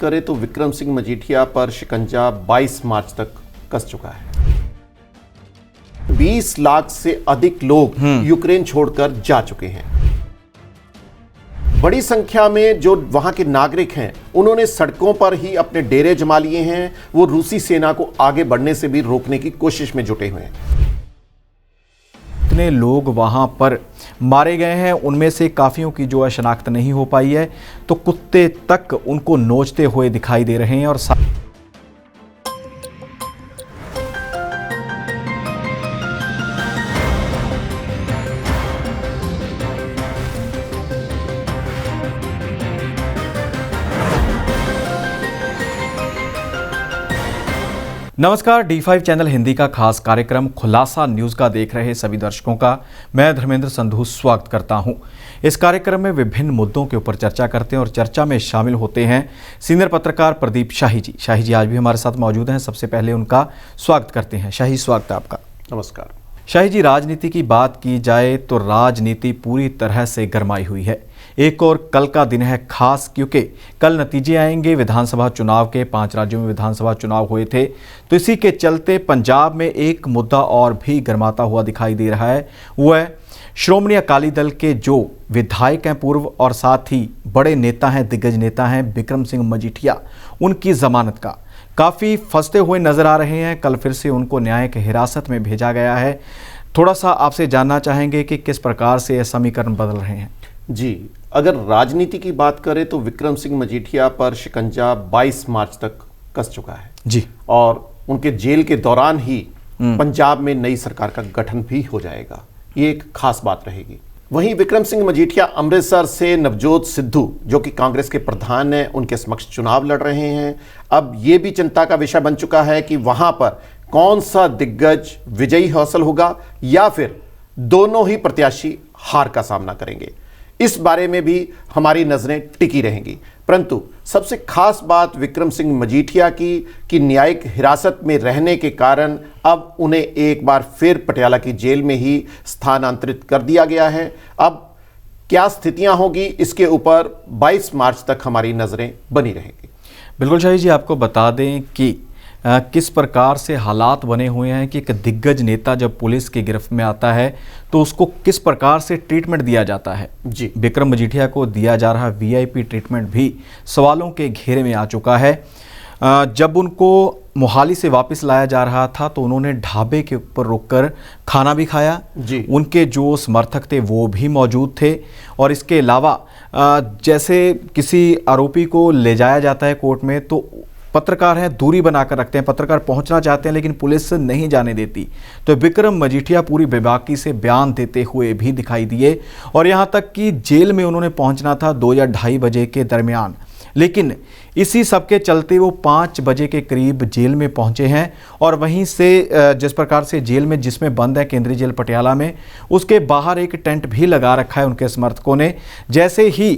करें तो विक्रम सिंह मजीठिया पर शिकंजा 22 मार्च तक कस चुका है। 20 लाख से अधिक लोग यूक्रेन छोड़कर जा चुके हैं। बड़ी संख्या में जो वहां के नागरिक हैं उन्होंने सड़कों पर ही अपने डेरे जमा लिए हैं। वो रूसी सेना को आगे बढ़ने से भी रोकने की कोशिश में जुटे हुए हैं। इतने लोग वहां पर मारे गए हैं, उनमें से काफियों की जो है शनाख्त नहीं हो पाई है, तो कुत्ते तक उनको नोचते हुए दिखाई दे रहे हैं। और नमस्कार, D5 चैनल हिंदी का खास कार्यक्रम खुलासा न्यूज़ का देख रहे सभी दर्शकों का मैं धर्मेंद्र संधू स्वागत करता हूं। इस कार्यक्रम में विभिन्न मुद्दों के ऊपर चर्चा करते हैं और चर्चा में शामिल होते हैं सीनियर पत्रकार प्रदीप शाही जी। शाही जी आज भी हमारे साथ मौजूद हैं। सबसे पहले उनका स्वागत करते हैं। शाही, स्वागत है आपका। नमस्कार। शाही जी, राजनीति की बात की जाए तो राजनीति पूरी तरह से गरमाई हुई है। एक और कल का दिन है खास, क्योंकि कल नतीजे आएंगे विधानसभा चुनाव के। 5 राज्यों में विधानसभा चुनाव हुए थे, तो इसी के चलते पंजाब में एक मुद्दा और भी गरमाता हुआ दिखाई दे रहा है। वो है श्रोमणी अकाली दल के जो विधायक हैं पूर्व और साथ ही बड़े नेता हैं, दिग्गज नेता हैं विक्रम सिंह मजीठिया, उनकी जमानत का काफ़ी फंसते हुए नजर आ रहे हैं। कल फिर से उनको न्यायिक हिरासत में भेजा गया है। थोड़ा सा आपसे जानना चाहेंगे कि किस प्रकार से ये समीकरण बदल रहे हैं। जी, अगर राजनीति की बात करें तो विक्रम सिंह मजीठिया पर शिकंजा 22 मार्च तक कस चुका है जी, और उनके जेल के दौरान ही पंजाब में नई सरकार का गठन भी हो जाएगा। ये एक खास बात रहेगी। वहीं विक्रम सिंह मजीठिया अमृतसर से नवजोत सिद्धू, जो कि कांग्रेस के प्रधान हैं, उनके समक्ष चुनाव लड़ रहे हैं। अब ये भी चिंता का विषय बन चुका है कि वहां पर कौन सा दिग्गज विजयी हासिल होगा या फिर दोनों ही प्रत्याशी हार का सामना करेंगे। इस बारे में भी हमारी नजरें टिकी रहेंगी। परंतु सबसे खास बात विक्रम सिंह मजीठिया की कि न्यायिक हिरासत में रहने के कारण अब उन्हें एक बार फिर पटियाला की जेल में ही स्थानांतरित कर दिया गया है। अब क्या स्थितियां होगी, इसके ऊपर 22 मार्च तक हमारी नजरें बनी रहेंगी। बिल्कुल शाही जी, आपको बता दें कि किस प्रकार से हालात बने हुए हैं कि एक दिग्गज नेता जब पुलिस की गिरफ्त में आता है तो उसको किस प्रकार से ट्रीटमेंट दिया जाता है। जी, विक्रम मजीठिया को दिया जा रहा VIP ट्रीटमेंट भी सवालों के घेरे में आ चुका है। जब उनको मोहाली से वापस लाया जा रहा था तो उन्होंने ढाबे के ऊपर रुककर खाना भी खाया जी। उनके जो समर्थक थे वो भी मौजूद थे। और इसके अलावा जैसे किसी आरोपी को ले जाया जाता है कोर्ट में तो पत्रकार हैं, दूरी बनाकर रखते हैं, पत्रकार पहुंचना चाहते हैं लेकिन पुलिस नहीं जाने देती। तो विक्रम मजीठिया पूरी बेबाकी से बयान देते हुए भी दिखाई दिए और यहां तक कि जेल में उन्होंने पहुंचना था 2 या 2:30 बजे के दरमियान, लेकिन इसी सब के चलते वो 5 बजे के करीब जेल में पहुंचे हैं। और वहीं से जिस प्रकार से जेल में जिसमें बंद है केंद्रीय जेल पटियाला में, उसके बाहर एक टेंट भी लगा रखा है उनके समर्थकों ने। जैसे ही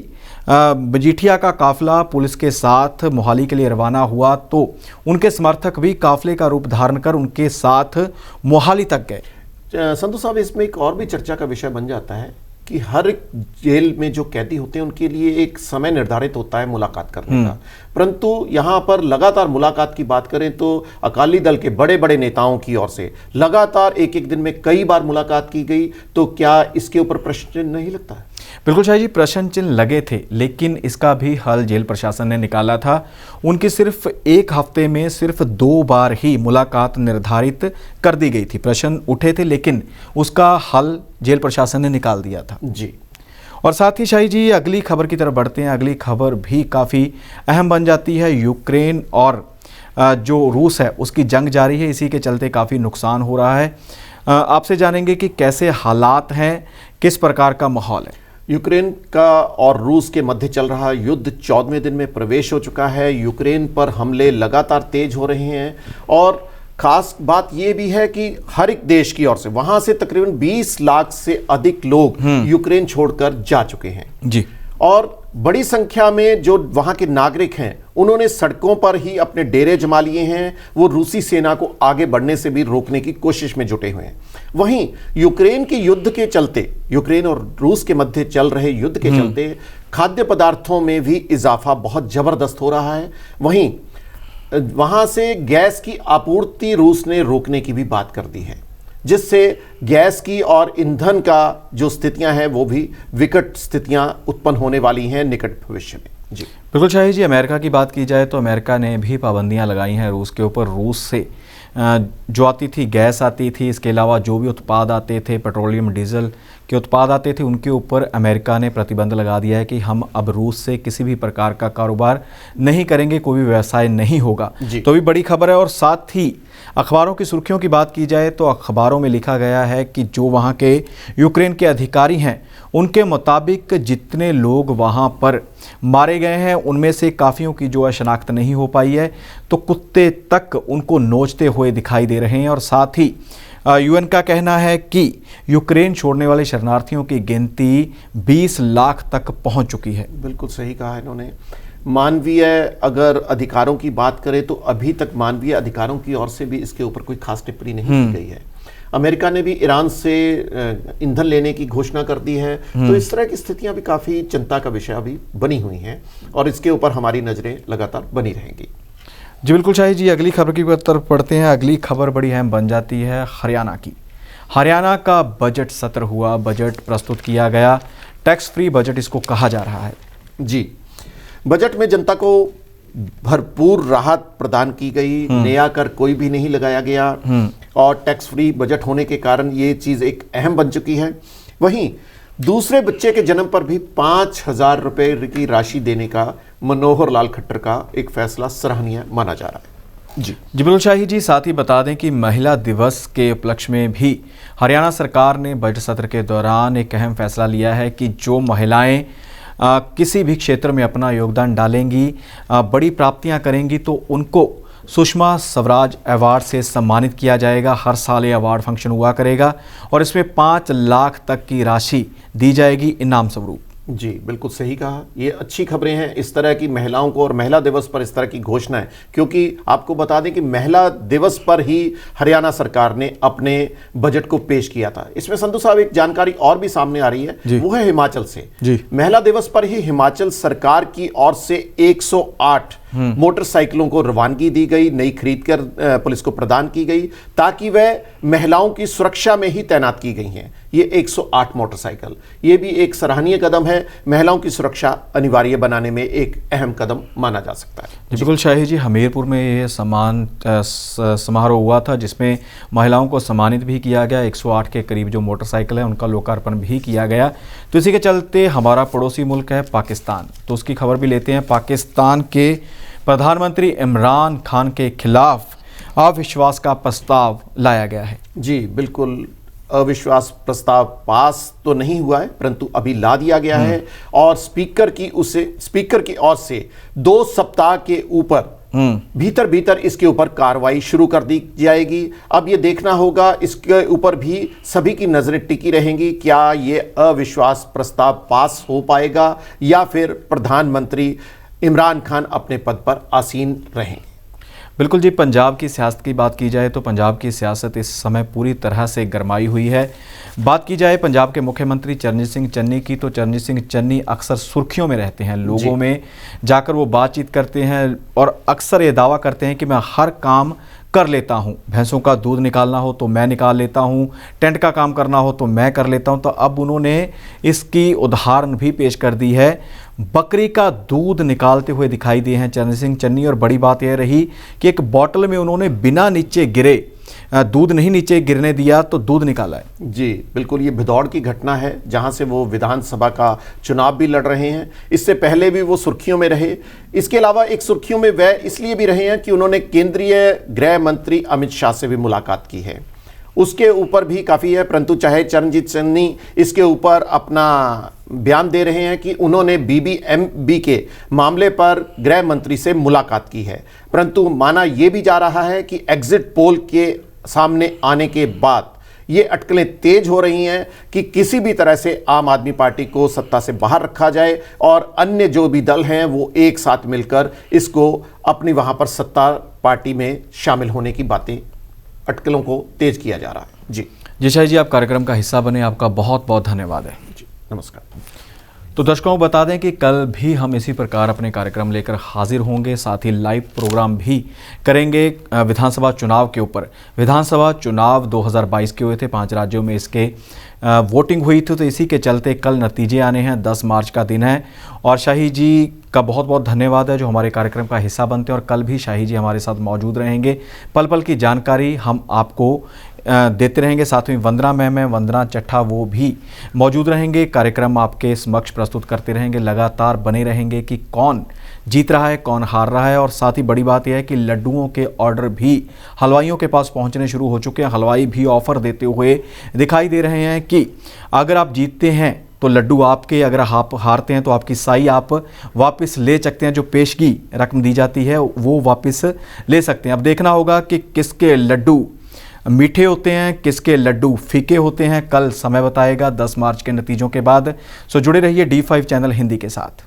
मजीठिया का काफिला पुलिस के साथ मोहाली के लिए रवाना हुआ तो उनके समर्थक भी काफिले का रूप धारण कर उनके साथ मोहाली तक गए। संधू साहब, इसमें एक और भी चर्चा का विषय बन जाता है कि हर एक जेल में जो कैदी होते हैं उनके लिए एक समय निर्धारित होता है मुलाकात करने का, परंतु यहाँ पर लगातार मुलाकात की बात करें तो अकाली दल के बड़े बड़े नेताओं की ओर से लगातार एक दिन में कई बार मुलाकात की गई। तो क्या इसके ऊपर प्रश्न चिन्ह नहीं लगता है? बिल्कुल शाही जी, प्रश्न चिन्ह लगे थे, लेकिन इसका भी हल जेल प्रशासन ने निकाला था। उनकी सिर्फ 1 हफ्ते में सिर्फ 2 बार ही मुलाकात निर्धारित कर दी गई थी। प्रश्न उठे थे लेकिन उसका हल जेल प्रशासन ने निकाल दिया था जी। और साथ ही शाही जी अगली खबर की तरफ बढ़ते हैं। अगली खबर भी काफ़ी अहम बन जाती है। यूक्रेन और जो रूस है उसकी जंग जारी है, इसी के चलते काफ़ी नुकसान हो रहा है। आपसे जानेंगे कि कैसे हालात हैं, किस प्रकार का माहौल है। यूक्रेन का और रूस के मध्य चल रहा युद्ध 14वें दिन में प्रवेश हो चुका है। यूक्रेन पर हमले लगातार तेज हो रहे हैं और खास बात यह भी है कि हर एक देश की ओर से वहां से तकरीबन 20 लाख से अधिक लोग यूक्रेन छोड़कर जा चुके हैं जी। और बड़ी संख्या में जो वहां के नागरिक हैं उन्होंने सड़कों पर ही अपने डेरे जमा लिए हैं। वो रूसी सेना को आगे बढ़ने से भी रोकने की कोशिश में जुटे हुए हैं। वहीं यूक्रेन के युद्ध के चलते, यूक्रेन और रूस के मध्य चल रहे युद्ध के चलते खाद्य पदार्थों में भी इजाफा बहुत ज़बरदस्त हो रहा है। वहीं वहाँ से गैस की आपूर्ति रूस ने रोकने की भी बात कर दी है, जिससे गैस की और ईंधन का जो स्थितियां हैं वो भी विकट स्थितियां उत्पन्न होने वाली हैं निकट भविष्य में। जी बिल्कुल शाही जी, अमेरिका की बात की जाए तो अमेरिका ने भी पाबंदियां लगाई हैं रूस के ऊपर। रूस से जो आती थी गैस आती थी, इसके अलावा जो भी उत्पाद आते थे, पेट्रोलियम डीजल के उत्पाद आते थे, उनके ऊपर अमेरिका ने प्रतिबंध लगा दिया है कि हम अब रूस से किसी भी प्रकार का कारोबार नहीं करेंगे, कोई भी व्यवसाय नहीं होगा। तो भी बड़ी खबर है। और साथ ही अखबारों की सुर्खियों की बात की जाए तो अखबारों में लिखा गया है कि जो वहाँ के यूक्रेन के अधिकारी हैं उनके मुताबिक जितने लोग वहाँ पर मारे गए हैं उनमें से काफ़ियों की जो है शनाख्त नहीं हो पाई है, तो कुत्ते तक उनको नोचते हुए दिखाई दे रहे हैं। और साथ ही यूएन का कहना है कि यूक्रेन छोड़ने वाले शरणार्थियों की गिनती 20 लाख तक पहुंच चुकी है। बिल्कुल सही कहा इन्होंने। मानवीय अगर अधिकारों की बात करें तो अभी तक मानवीय अधिकारों की ओर से भी इसके ऊपर कोई खास टिप्पणी नहीं की गई है। अमेरिका ने भी ईरान से ईंधन लेने की घोषणा कर दी है। तो इस तरह की स्थितियां भी काफ़ी चिंता का विषय अभी बनी हुई हैं और इसके ऊपर हमारी नज़रें लगातार बनी रहेंगी। जी बिल्कुल शाही जी, अगली खबर की तरफ पढ़ते हैं। अगली खबर बड़ी अहम बन जाती है हरियाणा की। हरियाणा का बजट सत्र हुआ, बजट प्रस्तुत किया गया। टैक्स फ्री बजट इसको कहा जा रहा है। जी, बजट में जनता को भरपूर राहत प्रदान की गई, नया कर कोई भी नहीं लगाया गया और टैक्स फ्री बजट होने के कारण ये चीज़ एक अहम बन चुकी है। वहीं दूसरे बच्चे के जन्म पर भी 5,000 रुपये की राशि देने का मनोहर लाल खट्टर का एक फैसला सराहनीय माना जा रहा है। जी बिल्कुल शाही जी, साथ ही बता दें कि महिला दिवस के उपलक्ष्य में भी हरियाणा सरकार ने बजट सत्र के दौरान एक अहम फैसला लिया है कि जो महिलाएं किसी भी क्षेत्र में अपना योगदान डालेंगी, बड़ी प्राप्तियां करेंगी, तो उनको सुषमा स्वराज अवार्ड से सम्मानित किया जाएगा। हर साल ये अवार्ड फंक्शन हुआ करेगा और इसमें 5 लाख तक की राशि दी जाएगी इनाम स्वरूप। जी बिल्कुल सही कहा, ये अच्छी खबरें हैं इस तरह की महिलाओं को और महिला दिवस पर इस तरह की घोषणा है, क्योंकि आपको बता दें कि महिला दिवस पर ही हरियाणा सरकार ने अपने बजट को पेश किया था। इसमें संधू साहब एक जानकारी और भी सामने आ रही है, वो है हिमाचल से। महिला दिवस पर ही हिमाचल सरकार की ओर से 108 मोटरसाइकिलों को रवानगी दी गई, नई खरीद कर पुलिस को प्रदान की गई ताकि वह महिलाओं की सुरक्षा में ही तैनात की गई हैं। ये 108 मोटरसाइकिल, ये भी एक सराहनीय कदम है। महिलाओं की सुरक्षा अनिवार्य बनाने में एक अहम कदम माना जा सकता है। बिल्कुल शाही जी, हमीरपुर में ये समारोह हुआ था जिसमें महिलाओं को सम्मानित भी किया गया। 108 के करीब जो मोटरसाइकिल है उनका लोकार्पण भी किया गया। तो इसी के चलते हमारा पड़ोसी मुल्क है पाकिस्तान, तो उसकी खबर भी लेते हैं। पाकिस्तान के प्रधानमंत्री इमरान खान के खिलाफ अविश्वास का प्रस्ताव लाया गया है। जी बिल्कुल, अविश्वास प्रस्ताव पास तो नहीं हुआ है परंतु अभी ला दिया गया है और स्पीकर की ओर से 2 सप्ताह के ऊपर भीतर इसके ऊपर कार्रवाई शुरू कर दी जाएगी। अब ये देखना होगा, इसके ऊपर भी सभी की नजरें टिकी रहेंगी, क्या ये अविश्वास प्रस्ताव पास हो पाएगा या फिर प्रधानमंत्री इमरान खान अपने पद पर आसीन रहें। बिल्कुल जी, पंजाब की सियासत की बात की जाए तो पंजाब की सियासत इस समय पूरी तरह से गरमाई हुई है। बात की जाए पंजाब के मुख्यमंत्री चरणजीत सिंह चन्नी की, तो चरणजीत सिंह चन्नी अक्सर सुर्खियों में रहते हैं, लोगों में जाकर वो बातचीत करते हैं और अक्सर ये दावा करते हैं कि मैं हर काम कर लेता हूँ। भैंसों का दूध निकालना हो तो मैं निकाल लेता हूँ, टेंट का काम करना हो तो मैं कर लेता हूँ। तो अब उन्होंने इसकी उदाहरण भी पेश कर दी है, बकरी का दूध निकालते हुए दिखाई दिए हैं चरणजीत सिंह चन्नी। और बड़ी बात यह रही कि एक बॉटल में उन्होंने बिना नीचे गिरे, दूध नहीं नीचे गिरने दिया तो दूध निकाला है। जी बिल्कुल, ये भिदौड़ की घटना है जहां से वो विधानसभा का चुनाव भी लड़ रहे हैं। इससे पहले भी वो सुर्खियों में रहे। इसके अलावा एक सुर्खियों में वह इसलिए भी रहे हैं कि उन्होंने केंद्रीय गृह मंत्री अमित शाह से भी मुलाकात की है, उसके ऊपर भी काफ़ी है। परंतु चाहे चरणजीत चन्नी इसके ऊपर अपना बयान दे रहे हैं कि उन्होंने BBMB के मामले पर गृह मंत्री से मुलाकात की है, परंतु माना यह भी जा रहा है कि एग्जिट पोल के सामने आने के बाद ये अटकलें तेज हो रही हैं कि किसी भी तरह से आम आदमी पार्टी को सत्ता से बाहर रखा जाए और अन्य जो भी दल हैं वो एक साथ मिलकर इसको अपनी वहां पर सत्ता पार्टी में शामिल होने की बातें, अटकलों को तेज किया जा रहा है। जी शाही जी, आप कार्यक्रम का हिस्सा बने, आपका बहुत बहुत धन्यवाद है। जी नमस्कार। तो दर्शकों को बता दें कि कल भी हम इसी प्रकार अपने कार्यक्रम लेकर हाजिर होंगे, साथ ही लाइव प्रोग्राम भी करेंगे विधानसभा चुनाव के ऊपर। विधानसभा चुनाव 2022 के हुए थे, 5 राज्यों में इसके वोटिंग हुई थी, तो इसी के चलते कल नतीजे आने हैं। 10 मार्च का दिन है और शाही जी का बहुत बहुत धन्यवाद है जो हमारे कार्यक्रम का हिस्सा बनते हैं और कल भी शाही जी हमारे साथ मौजूद रहेंगे। पल पल की जानकारी हम आपको देते रहेंगे। साथ में वंदना चट्ठा वो भी मौजूद रहेंगे, कार्यक्रम आपके समक्ष प्रस्तुत करते रहेंगे। लगातार बने रहेंगे कि कौन जीत रहा है, कौन हार रहा है। और साथ ही बड़ी बात यह है कि लड्डुओं के ऑर्डर भी हलवाइयों के पास पहुंचने शुरू हो चुके हैं। हलवाई भी ऑफर देते हुए दिखाई दे रहे हैं कि अगर आप जीतते हैं तो लड्डू आपके, अगर आप हारते हैं तो आपकी साई आप वापस ले सकते हैं, जो पेशगी रकम दी जाती है वो वापस ले सकते हैं। अब देखना होगा कि किसके लड्डू मीठे होते हैं, किसके लड्डू फीके होते हैं, कल समय बताएगा 10 मार्च के नतीजों के बाद। सो जुड़े रहिए D5 चैनल हिंदी के साथ।